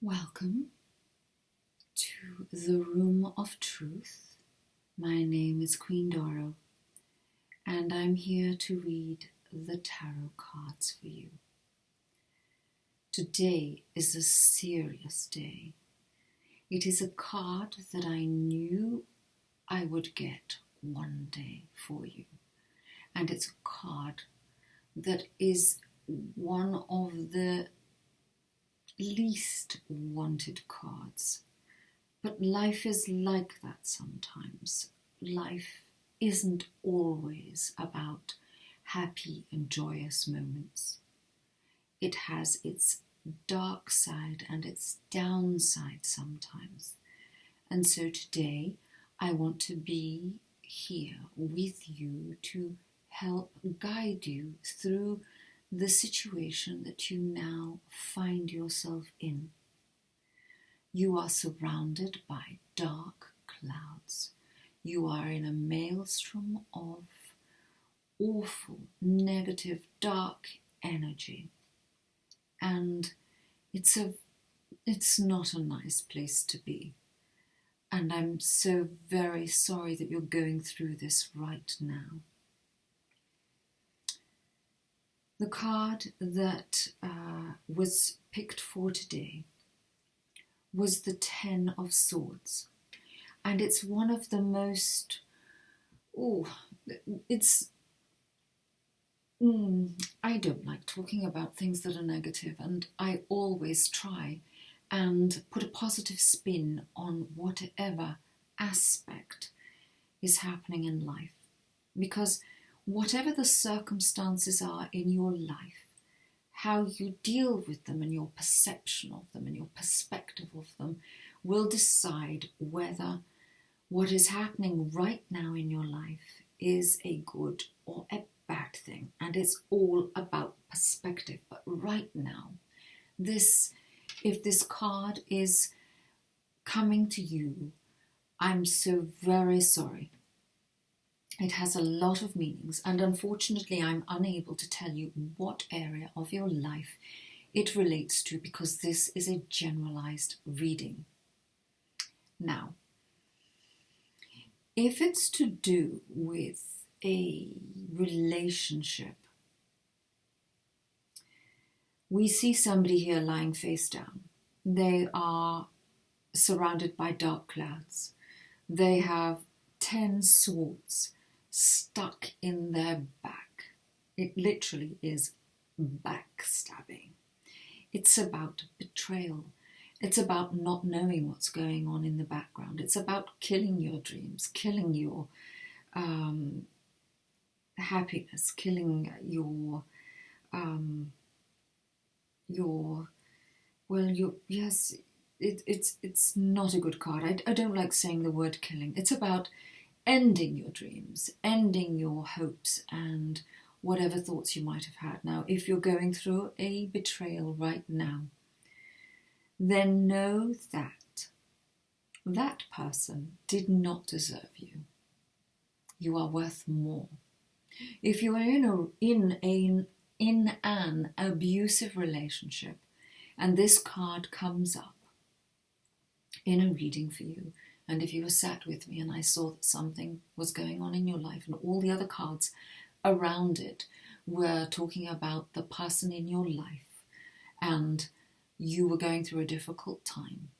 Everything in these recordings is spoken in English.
Welcome to the Room of Truth. My name is Queen Doro, and I'm here to read the tarot cards for you. Today is a serious day. It is a card that I knew I would get one day for you, and it's a card that is one of the least wanted cards. But life is like that sometimes. Life isn't always about happy and joyous moments. It has its dark side and its downside sometimes. And so today I want to be here with you to help guide you through the situation that you now find yourself in. You are surrounded by dark clouds. You are in a maelstrom of awful, negative, dark energy. And it's not a nice place to be. And I'm so very sorry that you're going through this right now. The card that was picked for today was the Ten of Swords. And it's one of the most, I don't like talking about things that are negative, and I always try and put a positive spin on whatever aspect is happening in life. Because whatever the circumstances are in your life, how you deal with them and your perception of them and your perspective of them will decide whether what is happening right now in your life is a good or a bad thing. And it's all about perspective. But right now, if this card is coming to you, I'm so very sorry. It has a lot of meanings, and unfortunately I'm unable to tell you what area of your life it relates to because this is a generalized reading. Now, if it's to do with a relationship, we see somebody here lying face down. They are surrounded by dark clouds. They have 10 swords stuck in their back. It literally is backstabbing. It's about betrayal. It's about not knowing what's going on in the background. It's about killing your dreams, killing your happiness, killing it's not a good card. I don't like saying the word killing. It's about ending your dreams, ending your hopes and whatever thoughts you might have had. Now, if you're going through a betrayal right now, then know that that person did not deserve you. You are worth more. If you are in an abusive relationship and this card comes up in a reading for you, and if you were sat with me and I saw that something was going on in your life and all the other cards around it were talking about the person in your life and you were going through a difficult time,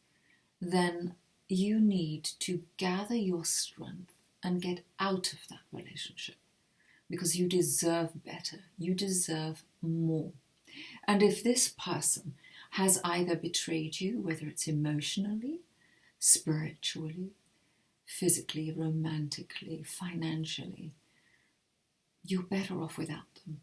then you need to gather your strength and get out of that relationship because you deserve better. You deserve more. And if this person has either betrayed you, whether it's emotionally, spiritually, physically, romantically, financially, you're better off without them.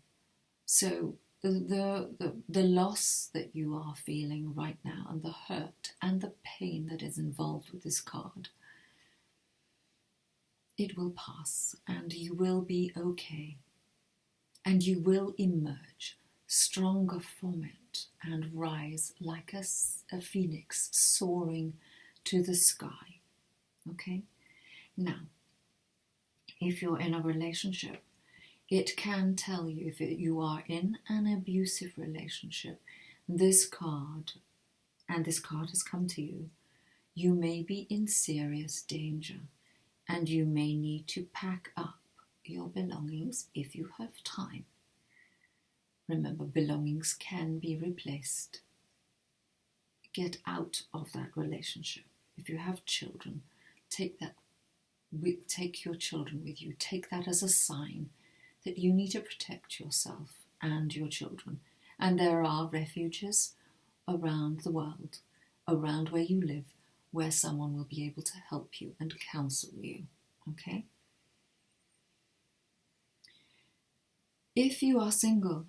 So the loss that you are feeling right now and the hurt and the pain that is involved with this card, it will pass and you will be okay. And you will emerge stronger from it and rise like a phoenix soaring to the sky. Okay? Now, if you're in a relationship, it can tell you if you are in an abusive relationship, this card and this card has come to you, you may be in serious danger and you may need to pack up your belongings if you have time. Remember, belongings can be replaced. Get out of that relationship. If you have children, take your children with you. Take that as a sign that you need to protect yourself and your children. And there are refuges around the world, around where you live, where someone will be able to help you and counsel you. Okay? If you are single,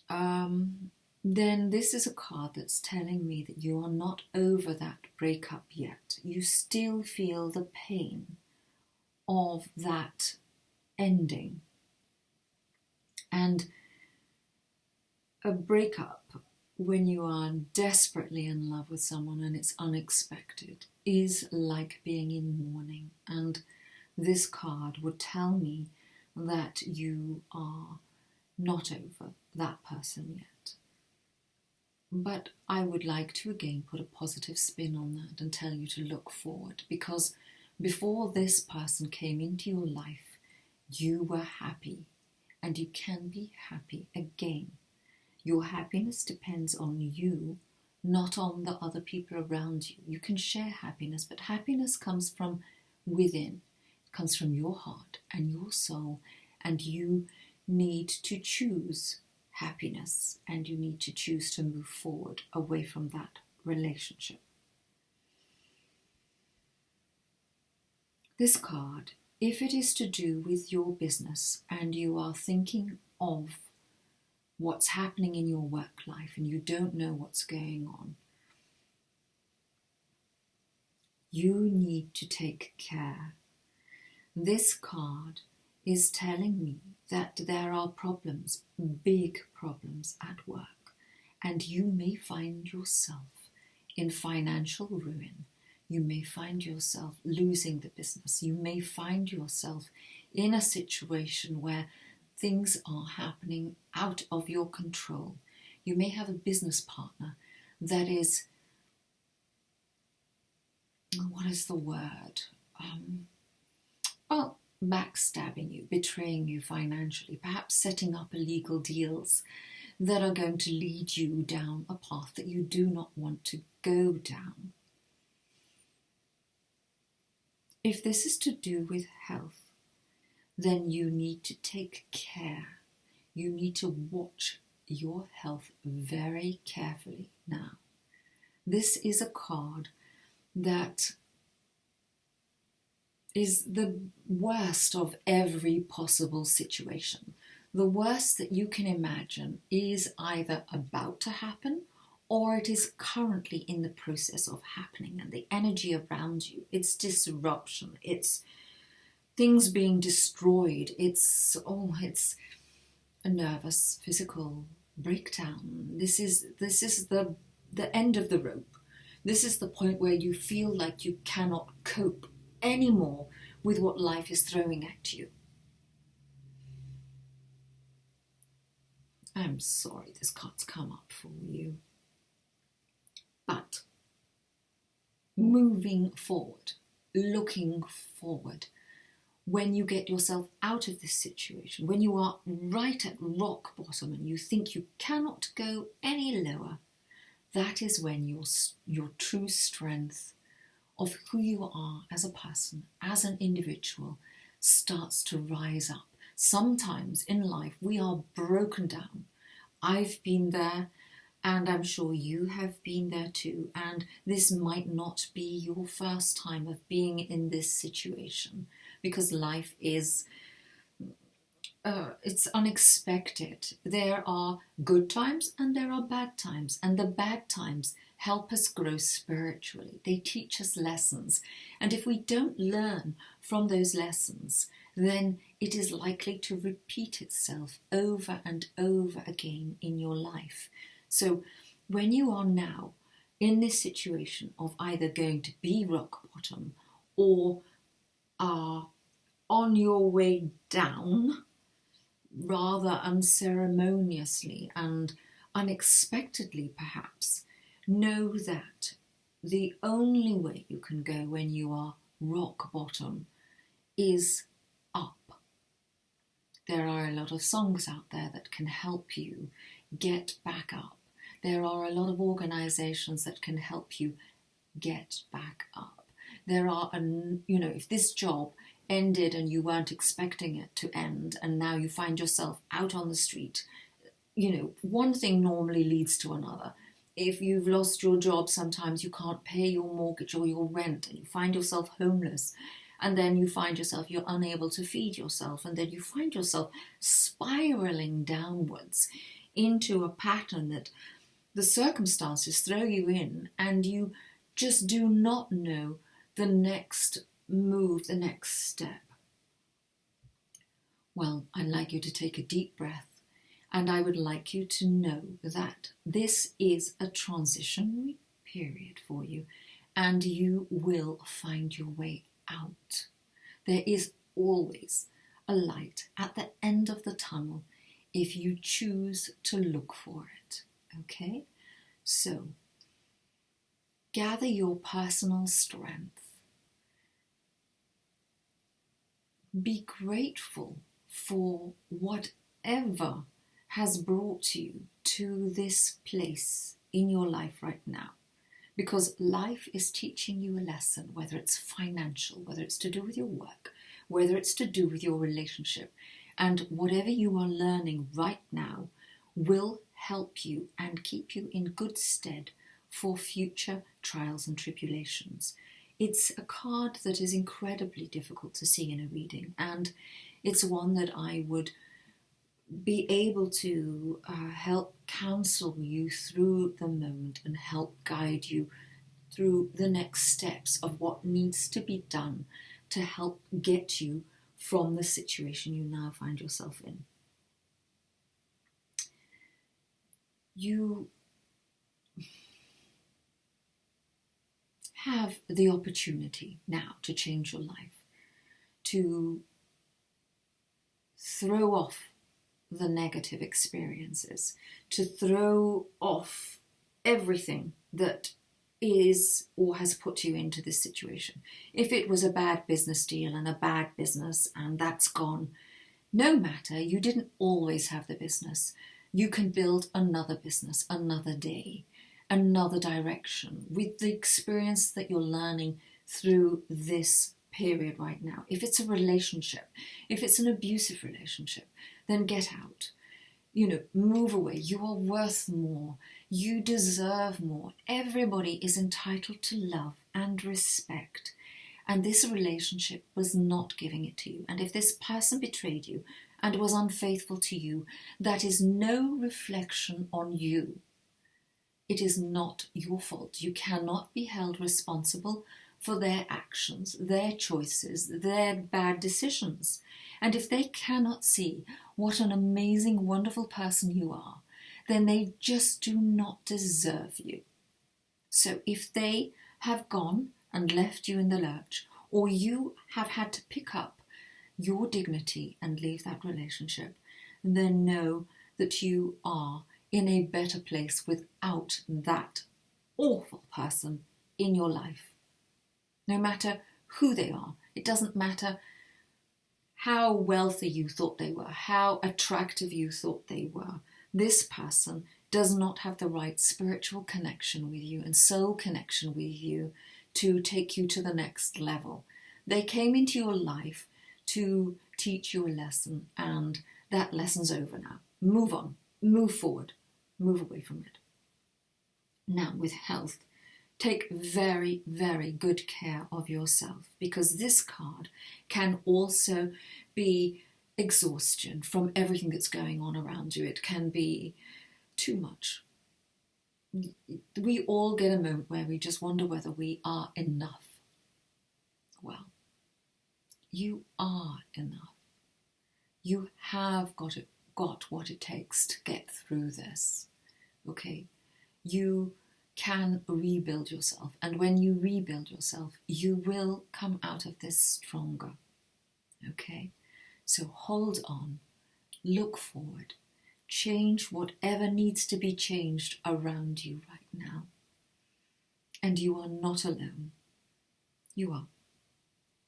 then this is a card that's telling me that you are not over that breakup yet. You still feel the pain of that ending. And a breakup, when you are desperately in love with someone and it's unexpected, is like being in mourning. And this card would tell me that you are not over that person yet. But I would like to again put a positive spin on that and tell you to look forward, because before this person came into your life, you were happy, and you can be happy again. Your happiness depends on you, not on the other people around you. You can share happiness, but happiness comes from within. It comes from your heart and your soul, and you need to choose happiness, and you need to choose to move forward away from that relationship. This card, if it is to do with your business and you are thinking of what's happening in your work life and you don't know what's going on, you need to take care. This card is telling me that there are problems, big problems at work, and you may find yourself in financial ruin. You may find yourself losing the business. You may find yourself in a situation where things are happening out of your control. You may have a business partner that is, what is the word? Backstabbing you, betraying you financially, perhaps setting up illegal deals that are going to lead you down a path that you do not want to go down. If this is to do with health, then you need to take care. You need to watch your health very carefully now. This is a card that is the worst of every possible situation. The worst that you can imagine is either about to happen or it is currently in the process of happening, and the energy around you, it's disruption, it's things being destroyed, it's a nervous, physical breakdown. This is the end of the rope. This is the point where you feel like you cannot cope anymore with what life is throwing at you. I'm sorry this card's come up for you. But moving forward, looking forward, when you get yourself out of this situation, when you are right at rock bottom and you think you cannot go any lower, that is when your true strength of who you are as a person, as an individual, starts to rise up. Sometimes in life we are broken down. I've been there, and I'm sure you have been there too, and this might not be your first time of being in this situation, because life is it's unexpected. There are good times and there are bad times, and the bad times help us grow spiritually. They teach us lessons, and if we don't learn from those lessons, then it is likely to repeat itself over and over again in your life. So when you are now in this situation of either going to be rock bottom or are on your way down, rather unceremoniously and unexpectedly perhaps, Know that the only way you can go when you are rock bottom is up. There are a lot of songs out there that can help you get back up. There are a lot of organizations that can help you get back up. There are, if this job ended and you weren't expecting it to end and now you find yourself out on the street, one thing normally leads to another. If you've lost your job, sometimes you can't pay your mortgage or your rent and you find yourself homeless. And then you find yourself, you're unable to feed yourself. And then you find yourself spiraling downwards into a pattern that the circumstances throw you in and you just do not know the next move, the next step. Well, I'd like you to take a deep breath. And I would like you to know that this is a transitionary period for you and you will find your way out. There is always a light at the end of the tunnel if you choose to look for it. Okay? So, gather your personal strength. Be grateful for whatever has brought you to this place in your life right now. Because life is teaching you a lesson, whether it's financial, whether it's to do with your work, whether it's to do with your relationship. And whatever you are learning right now will help you and keep you in good stead for future trials and tribulations. It's a card that is incredibly difficult to see in a reading, and it's one that I would be able to help counsel you through the moment and help guide you through the next steps of what needs to be done to help get you from the situation you now find yourself in. You have the opportunity now to change your life, to throw off the negative experiences, to throw off everything that is or has put you into this situation. If it was a bad business deal and a bad business and that's gone, no matter, you didn't always have the business. You can build another business, another day, another direction with the experience that you're learning through this period right now. If it's a relationship, if it's an abusive relationship, then get out. Move away. You are worth more. You deserve more. Everybody is entitled to love and respect. And this relationship was not giving it to you. And if this person betrayed you and was unfaithful to you, that is no reflection on you. It is not your fault. You cannot be held responsible for their actions, their choices, their bad decisions. And if they cannot see what an amazing, wonderful person you are, then they just do not deserve you. So if they have gone and left you in the lurch, or you have had to pick up your dignity and leave that relationship, then know that you are in a better place without that awful person in your life. No matter who they are, it doesn't matter how wealthy you thought they were, how attractive you thought they were. This person does not have the right spiritual connection with you and soul connection with you to take you to the next level. They came into your life to teach you a lesson, and that lesson's over now. Move on, move forward, move away from it. Now, with health, take very, very good care of yourself, because this card can also be exhaustion from everything that's going on around you. It can be too much. We all get a moment where we just wonder whether we are enough. Well, you are enough. You have got what it takes to get through this. Okay? You can rebuild yourself, and when you rebuild yourself, you will come out of this stronger. Okay? So hold on, look forward, change whatever needs to be changed around you right now. And you are not alone. You are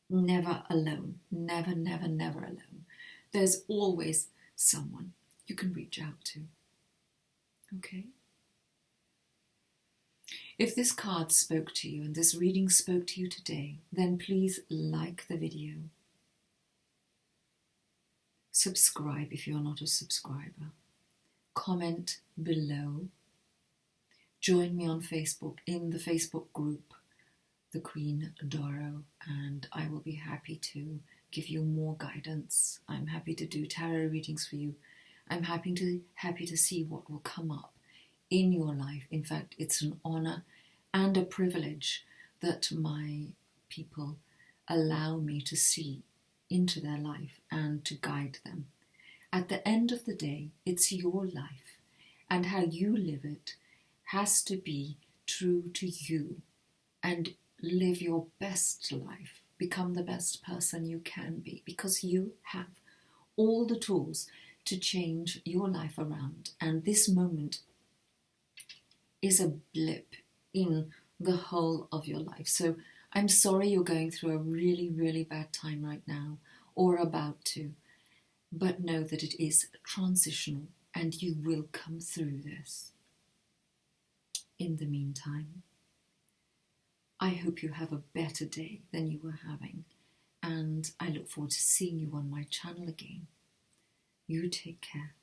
never alone. Never, never, never alone. There's always someone you can reach out to. Okay? If this card spoke to you and this reading spoke to you today, then please like the video. Subscribe if you're not a subscriber. Comment below. Join me on Facebook in the Facebook group, The Queen Doro, and I will be happy to give you more guidance. I'm happy to do tarot readings for you. I'm happy to see what will come up in your life. In fact, it's an honor and a privilege that my people allow me to see into their life and to guide them. At the end of the day, it's your life, and how you live it has to be true to you, and live your best life. Become the best person you can be, because you have all the tools to change your life around. And this moment is a blip in the whole of your life. So I'm sorry you're going through a really, really bad time right now, or about to, but know that it is transitional and you will come through this. In the meantime, I hope you have a better day than you were having, and I look forward to seeing you on my channel again. You take care,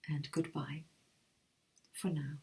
and goodbye for now.